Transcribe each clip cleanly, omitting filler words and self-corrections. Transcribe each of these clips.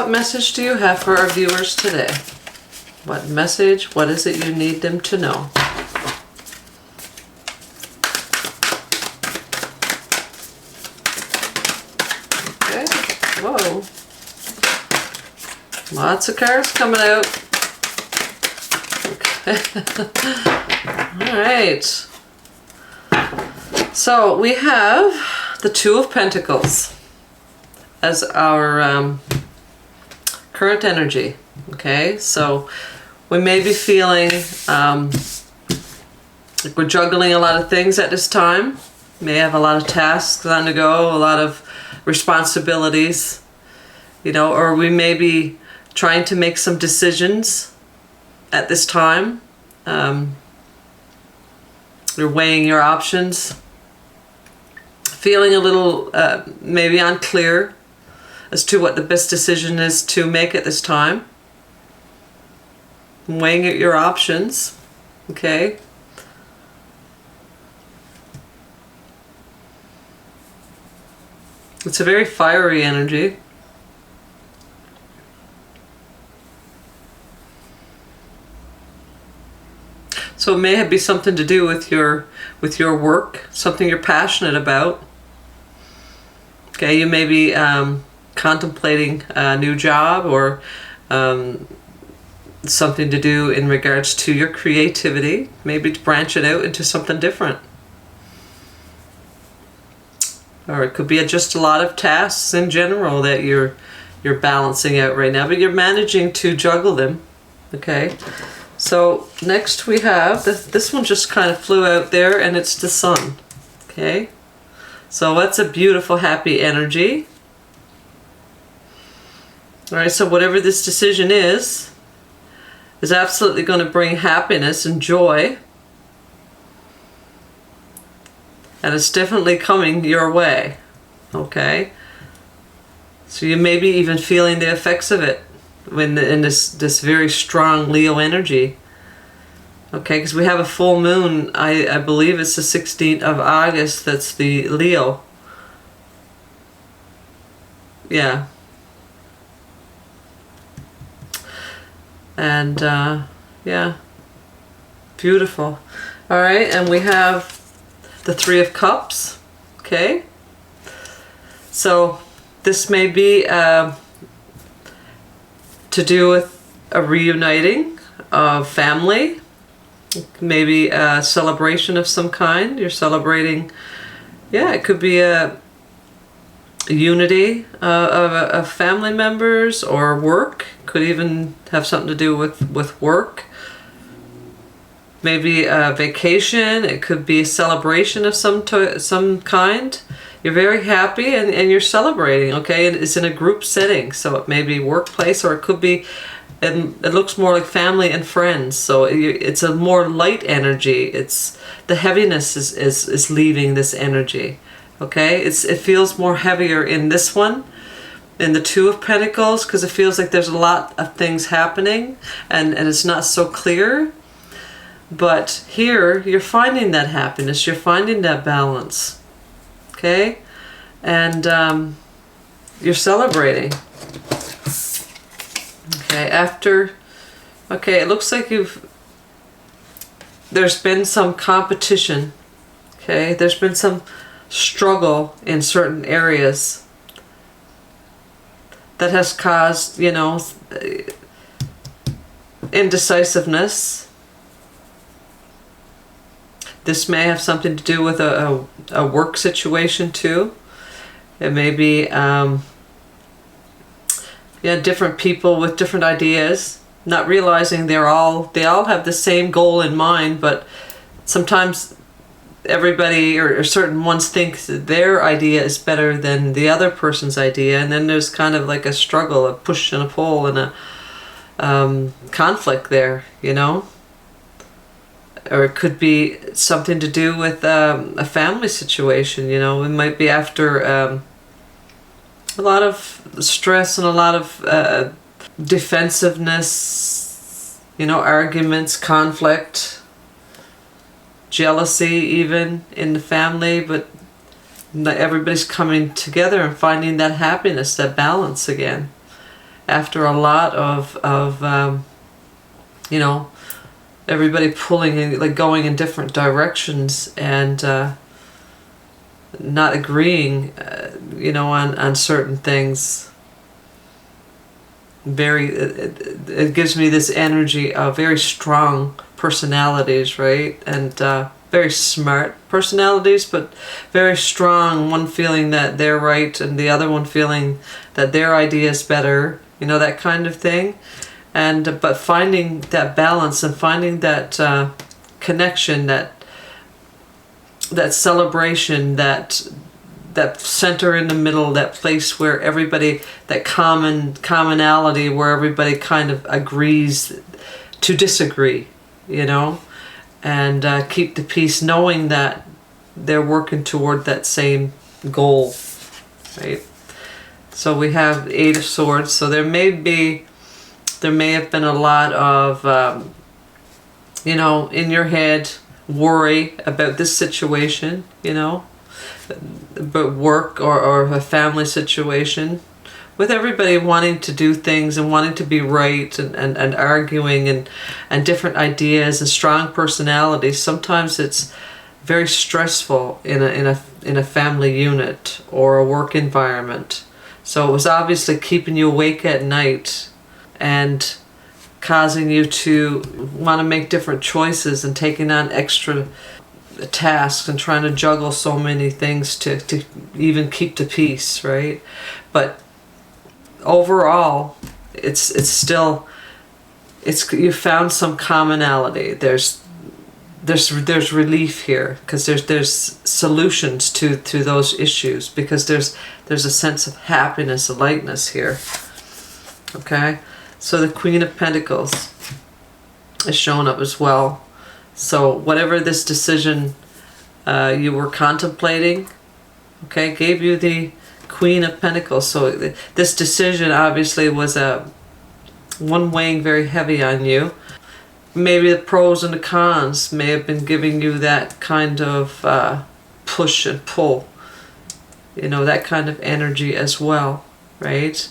what message do you have for our viewers today? What message, what is it you need them to know? Okay, whoa. Lots of cards coming out. Okay. All right. So we have the Two of Pentacles as our current energy. Okay, so we may be feeling like we're juggling a lot of things at this time. May have a lot of tasks on the go, a lot of responsibilities, you know, or we may be trying to make some decisions at this time. You're weighing your options, feeling a little maybe unclear as to what the best decision is to make at this time. Weighing out your options, okay? It's a very fiery energy. So it may be something to do with your work, something you're passionate about. Okay, you may be contemplating a new job, or something to do in regards to your creativity, maybe to branch it out into something different. Or it could be just a lot of tasks in general that you're balancing out right now, but you're managing to juggle them. Okay, so next we have this one just kind of flew out there, and it's the Sun. Okay, so that's a beautiful, happy energy. All right, so whatever this decision is absolutely going to bring happiness and joy. And it's definitely coming your way. Okay? So you may be even feeling the effects of it when in this very strong Leo energy. Okay, because we have a full moon, I believe it's the 16th of August, that's the Leo. Yeah. And yeah, beautiful. All right, and we have the Three of Cups. Okay, so this may be to do with a reuniting of family, maybe a celebration of some kind. You're celebrating, yeah, it could be a unity of family members, or work. Could even have something to do with work. Maybe a vacation. It could be a celebration of some kind. You're very happy and you're celebrating, okay? It's in a group setting, so it may be workplace, or it could be, and it looks more like family and friends, so it's a more light energy. It's the heaviness is leaving this energy, okay? It feels more heavier in this one, in the Two of Pentacles, because it feels like there's a lot of things happening and it's not so clear. But here, you're finding that happiness, you're finding that balance, okay? And you're celebrating. Okay, okay, it looks like there's been some competition, okay? There's been some struggle in certain areas that has caused, you know, indecisiveness. This may have something to do with a work situation too. It may be, yeah, different people with different ideas, not realizing they all have the same goal in mind, but sometimes everybody or certain ones think their idea is better than the other person's idea, and then there's kind of like a struggle, a push and a pull, and a conflict there, you know. Or it could be something to do with a family situation, you know. It might be after a lot of stress and a lot of defensiveness, you know, arguments, conflict, jealousy even in the family, but everybody's coming together and finding that happiness, that balance again. after a lot of you know, everybody pulling in, like going in different directions, and not agreeing, you know, on certain things. It gives me this energy of very strong personalities, right? And very smart personalities, but very strong. One feeling that they're right, and the other one feeling that their idea is better. You know, that kind of thing. And but finding that balance and finding that connection, that celebration, that center in the middle, that place where everybody, that commonality where everybody kind of agrees to disagree, you know, and keep the peace, knowing that they're working toward that same goal, right? So we have Eight of Swords. So there may have been a lot of you know, in your head, worry about this situation, you know, about work or a family situation, with everybody wanting to do things and wanting to be right, and arguing and different ideas and strong personalities. Sometimes it's very stressful in a family unit or a work environment. So it was obviously keeping you awake at night and causing you to want to make different choices and taking on extra tasks and trying to juggle so many things to even keep the peace, right? But overall, it's you found some commonality. There's relief here, because there's solutions to those issues, because there's a sense of happiness, a lightness here. Okay, so the Queen of Pentacles is showing up as well. So whatever this decision you were contemplating, okay, gave you the Queen of Pentacles. So this decision obviously was one weighing very heavy on you. Maybe the pros and the cons may have been giving you that kind of push and pull, you know, that kind of energy as well, right?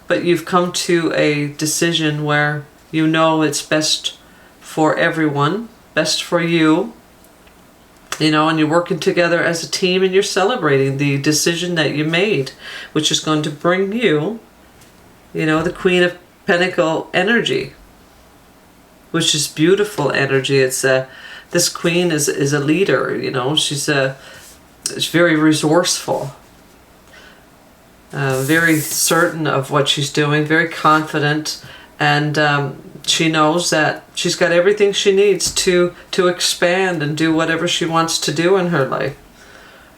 But you've come to a decision where you know it's best for everyone, best for you, you know, and you're working together as a team, and you're celebrating the decision that you made, which is going to bring you, you know, the Queen of Pentacle energy, which is beautiful energy. It's this queen is a leader, you know. She's very resourceful, very certain of what she's doing, very confident, and she knows that she's got everything she needs to expand and do whatever she wants to do in her life,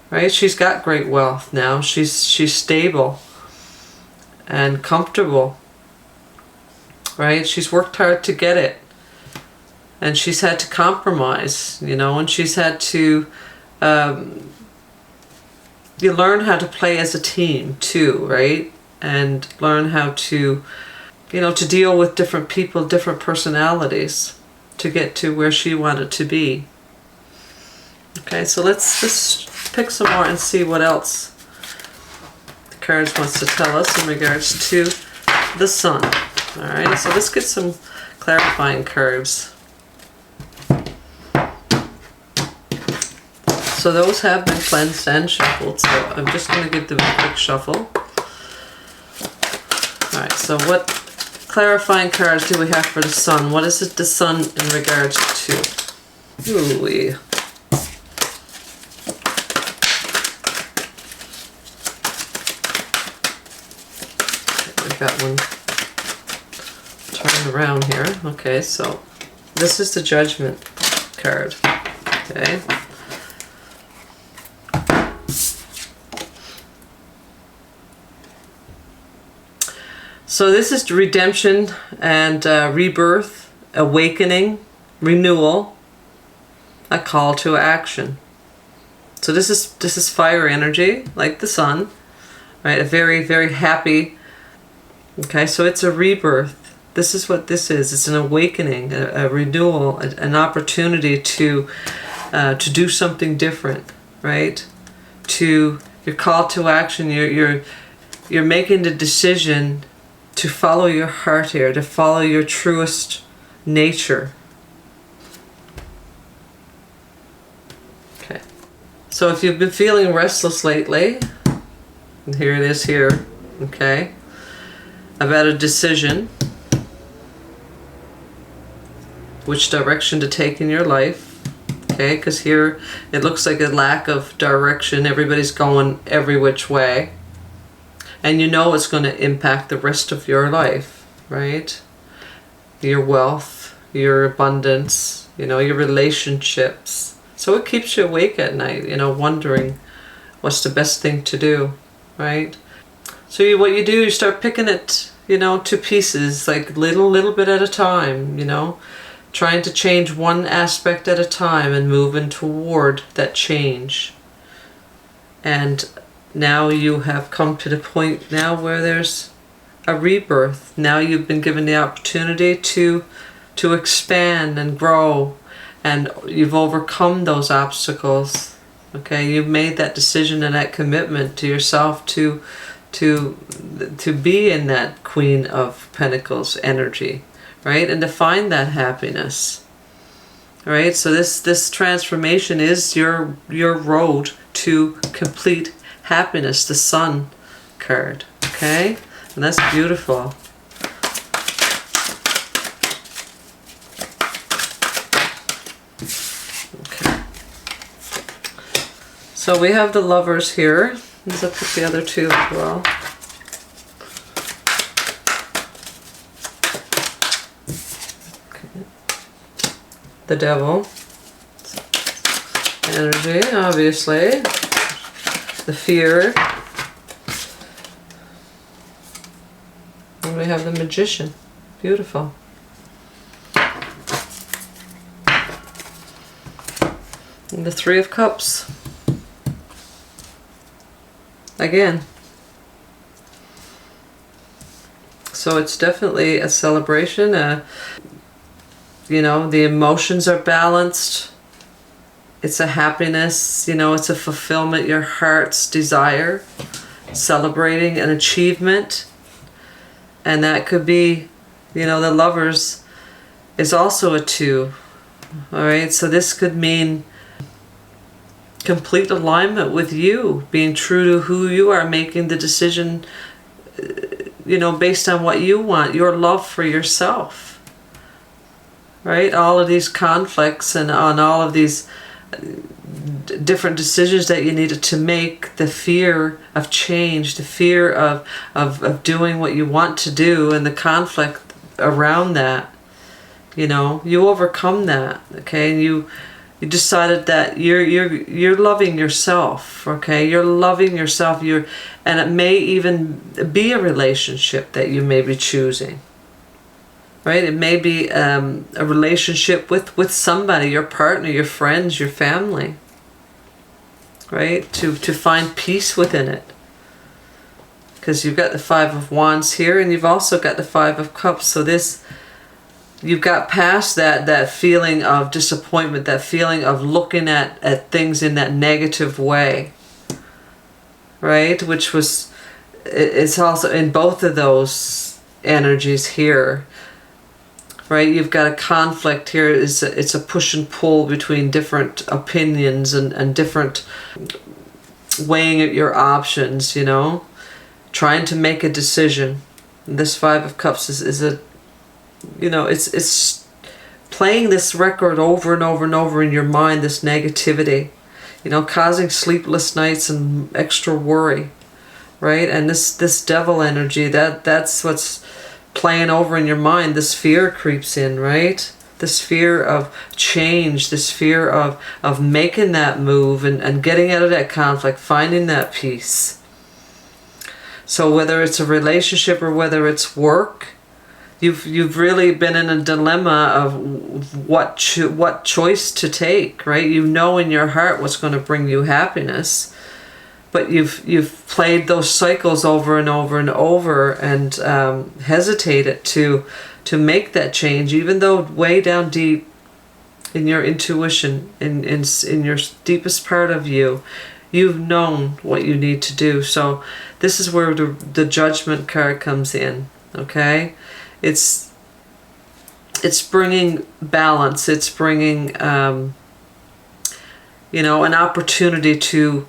right? She's got great wealth now. She's stable and comfortable, right? She's worked hard to get it, and she's had to compromise, you know, and she's had to you learn how to play as a team too, right? And learn how to, you know, to deal with different people, different personalities, to get to where she wanted to be. Okay, so let's just pick some more and see what else the cards wants to tell us in regards to the Sun. All right, so let's get some clarifying cards. So those have been cleansed and shuffled, so I'm just going to give them a quick shuffle. Alright, so what clarifying cards do we have for the Sun? What is it the Sun in regards to? Ooh-wee. We've got one turned around here. Okay, so this is the Judgment card. Okay. So this is redemption and rebirth, awakening, renewal, a call to action. So this is fire energy, like the Sun, right? A very, very happy. Okay, so it's a rebirth. This is what this is. It's an awakening, a renewal, an opportunity to do something different, right? Your call to action. You're making the decision to follow your heart here, to follow your truest nature. Okay. So if you've been feeling restless lately, and here it is here, okay, about a decision, which direction to take in your life, okay, because here it looks like a lack of direction. Everybody's going every which way. And you know it's going to impact the rest of your life, right? Your wealth, your abundance, you know, your relationships. So it keeps you awake at night, you know, wondering what's the best thing to do, right? So what you do, you start picking it, you know, to pieces, like little bit at a time, you know, trying to change one aspect at a time and moving toward that change. And now you have come to the point now where there's a rebirth. Now you've been given the opportunity to expand and grow, and you've overcome those obstacles. Okay, you've made that decision and that commitment to yourself to be in that Queen of Pentacles energy, right? And to find that happiness. Right? So this transformation is your road to complete happiness, the Sun card, okay? And that's beautiful. Okay. So we have the Lovers here. Let's look at the other two as well. Okay. The Devil. Energy, obviously. The Fear. And we have the Magician. Beautiful. And the Three of Cups. Again. So it's definitely a celebration. You know, the emotions are balanced. It's a happiness, you know, it's a fulfillment, your heart's desire, celebrating an achievement. And that could be, you know, the Lovers is also a 2. All right, so this could mean complete alignment with you, being true to who you are, making the decision, you know, based on what you want, your love for yourself. Right? All of these conflicts and on all of these different decisions that you needed to make, the fear of change, the fear of doing what you want to do, and the conflict around that, you know, you overcome that, okay? And you decided that you're loving yourself, okay? You're loving yourself. And it may even be a relationship that you may be choosing. Right? It may be a relationship with somebody, your partner, your friends, your family. Right? To find peace within it. Because you've got the Five of Wands here, and you've also got the Five of Cups. So this, you've got past that feeling of disappointment, that feeling of looking at things in that negative way. Right? Which was, it's also in both of those energies here. Right, you've got a conflict here. It's a push and pull between different opinions and different weighing at your options, you know, trying to make a decision. And this Five of Cups is a, you know, it's playing this record over and over and over in your mind, this negativity, you know, causing sleepless nights and extra worry, right? And this Devil energy, that's what's playing over in your mind. This fear creeps in, right? This fear of change, this fear of making that move and getting out of that conflict, finding that peace. So whether it's a relationship or whether it's work, you've really been in a dilemma of what choice to take, right? You know in your heart what's going to bring you happiness. But you've played those cycles over and over and over, and hesitated to make that change, even though way down deep in your intuition, in your deepest part of you, you've known what you need to do. So this is where the Judgment card comes in. Okay? It's bringing balance. It's bringing, you know, an opportunity to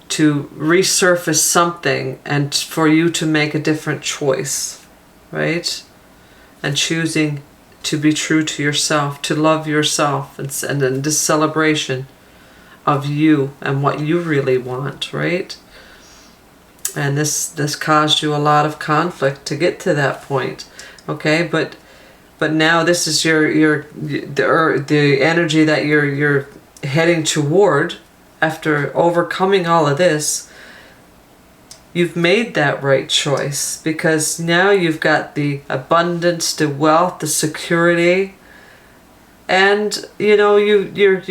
resurface something and for you to make a different choice, right? And choosing to be true to yourself, to love yourself, and then this celebration of you and what you really want, right? And this caused you a lot of conflict to get to that point, okay? But now this is the energy that you're heading toward. After overcoming all of this, you've made that right choice, because now you've got the abundance, the wealth, the security, and you know you're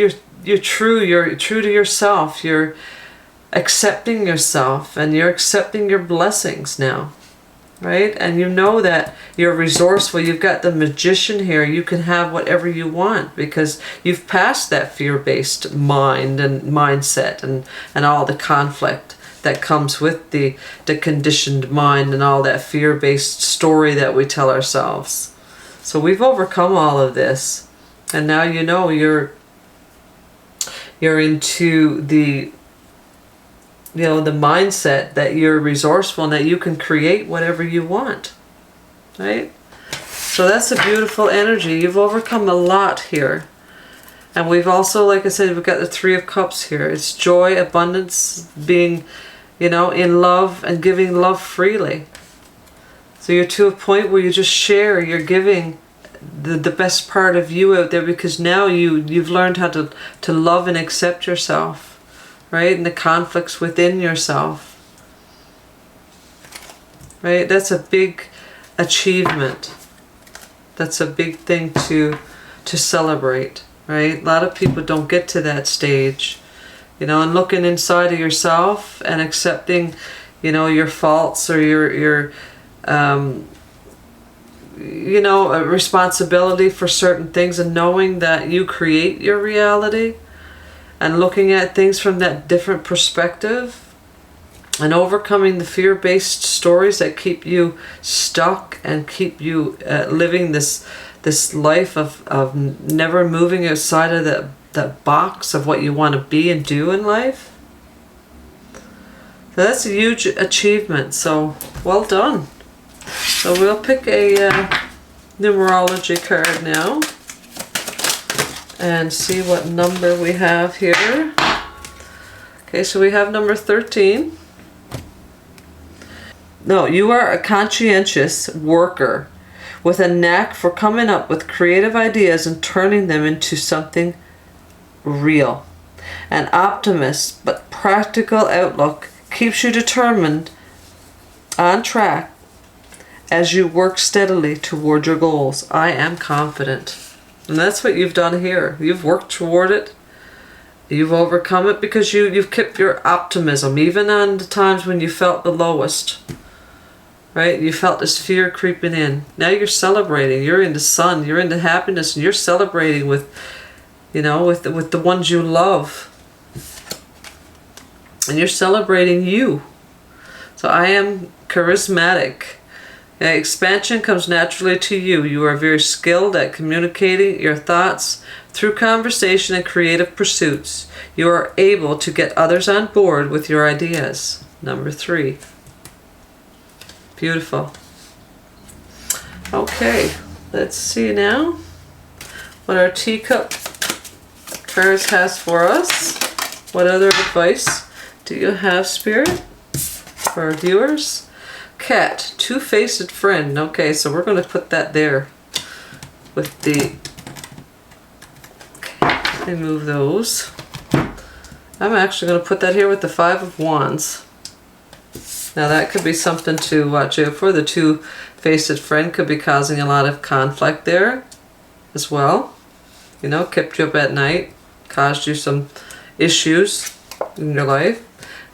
true to yourself. You're accepting yourself, and you're accepting your blessings now, right? And you know that you're resourceful. You've got the magician here. You can have whatever you want because you've passed that fear-based mind and mindset and all the conflict that comes with the conditioned mind and all that fear-based story that we tell ourselves. So we've overcome all of this, and now you know you're into the, you know, the mindset that you're resourceful and that you can create whatever you want, right? So that's a beautiful energy. You've overcome a lot here. And we've also, like I said, we've got the Three of Cups here. It's joy, abundance, being, you know, in love and giving love freely. So you're to a point where you just share, you're giving the best part of you out there, because now you've learned how to love and accept yourself. Right? And the conflicts within yourself. Right? That's a big achievement. That's a big thing to celebrate. Right? A lot of people don't get to that stage. You know, and looking inside of yourself and accepting, you know, your faults or your you know, a responsibility for certain things, and knowing that you create your reality. And looking at things from that different perspective, and overcoming the fear-based stories that keep you stuck and keep you living this life of never moving outside of that box of what you want to be and do in life. So that's a huge achievement. So well done. So we'll pick a numerology card now and see what number we have here. Okay, so we have number 13. No, you are a conscientious worker with a knack for coming up with creative ideas and turning them into something real. An optimist but practical outlook keeps you determined, on track, as you work steadily toward your goals. I am confident. And that's what you've done here. You've worked toward it. You've overcome it because you've kept your optimism, even on the times when you felt the lowest. Right? You felt this fear creeping in. Now you're celebrating. You're in the sun. You're in the happiness, and you're celebrating with, you know, with the ones you love. And you're celebrating you. So I am charismatic. Expansion comes naturally to you. You are very skilled at communicating your thoughts through conversation and creative pursuits. You are able to get others on board with your ideas. Number 3. Beautiful. Okay, let's see now what our teacup cards has for us. What other advice do you have, Spirit, for our viewers? Cat, two-faced friend. Okay, so we're going to put that there with the... Okay, remove those. I'm actually going to put that here with the Five of Wands. Now that could be something to watch out for. The two-faced friend could be causing a lot of conflict there as well. You know, kept you up at night, caused you some issues in your life.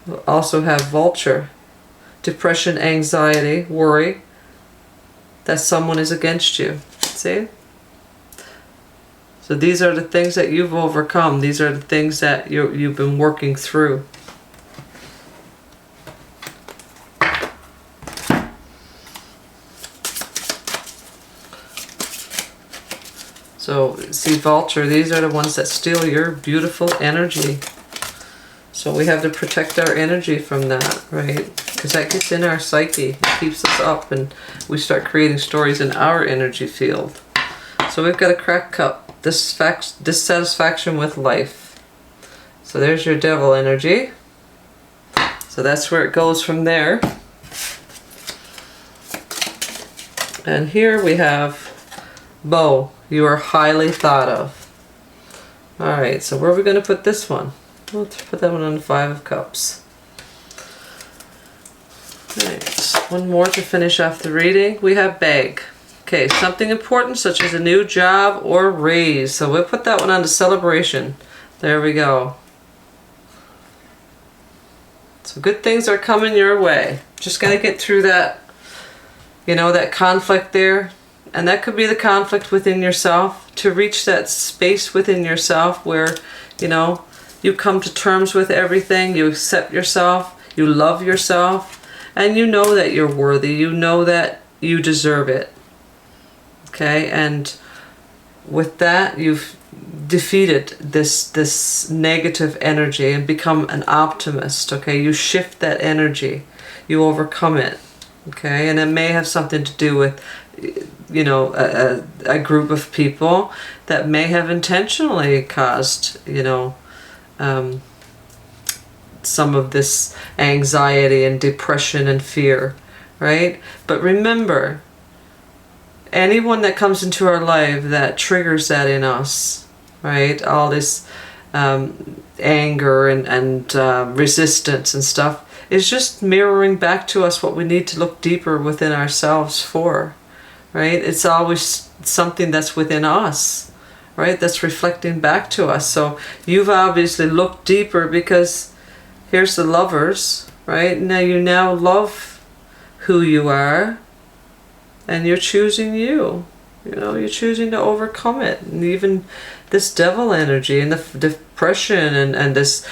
We'll also have Vulture. Depression, anxiety, worry that someone is against you. See? So these are the things that you've overcome. These are the things that you've been working through. So see, vulture, these are the ones that steal your beautiful energy. So we have to protect our energy from that, right? Because that gets in our psyche, it keeps us up, and we start creating stories in our energy field. So we've got a cracked cup, dissatisfaction with life. So there's your devil energy. So that's where it goes from there. And here we have bow. You are highly thought of. Alright, so where are we going to put this one? Let's put that one on the 5 of Cups. Alright, one more to finish off the reading. We have bag. Okay, something important such as a new job or raise. So we'll put that one on to celebration. There we go. So good things are coming your way. Just got to get through that, you know, that conflict there. And that could be the conflict within yourself, to reach that space within yourself where, you know, you come to terms with everything, you accept yourself, you love yourself, and you know that you're worthy, you know that you deserve it. Okay, and with that, you've defeated this negative energy and become an optimist. Okay, you shift that energy, you overcome it. Okay, and it may have something to do with, you know, a group of people that may have intentionally caused, you know, some of this anxiety and depression and fear, right? But remember, anyone that comes into our life that triggers that in us, right? All this anger and resistance and stuff is just mirroring back to us what we need to look deeper within ourselves for, right? It's always something that's within us, right? That's reflecting back to us. So you've obviously looked deeper, because here's the Lovers, right? Now you now love who you are, and you're choosing you. You know, you're choosing to overcome it. And even this devil energy and the depression and this,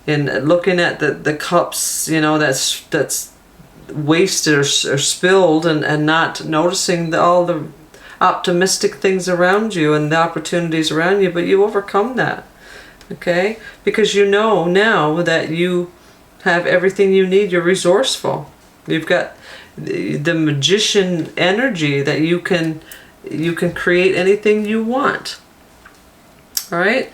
in looking at the cups, you know, that's wasted or spilled, and not noticing all the optimistic things around you and the opportunities around you, but you overcome that, okay? Because you know now that you have everything you need. You're resourceful. You've got the magician energy that you can create anything you want. All right.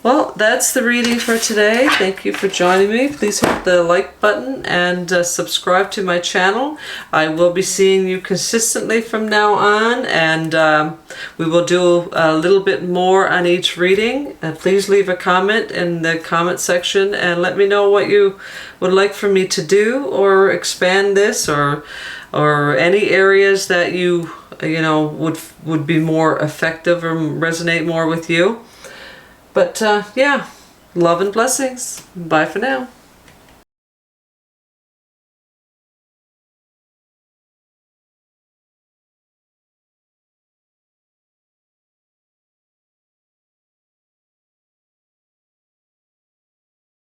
Well, that's the reading for today. Thank you for joining me. Please hit the like button and subscribe to my channel. I will be seeing you consistently from now on, and we will do a little bit more on each reading. Please leave a comment in the comment section and let me know what you would like for me to do, or expand this, or any areas that you know would be more effective or resonate more with you. But yeah, love and blessings. Bye for now.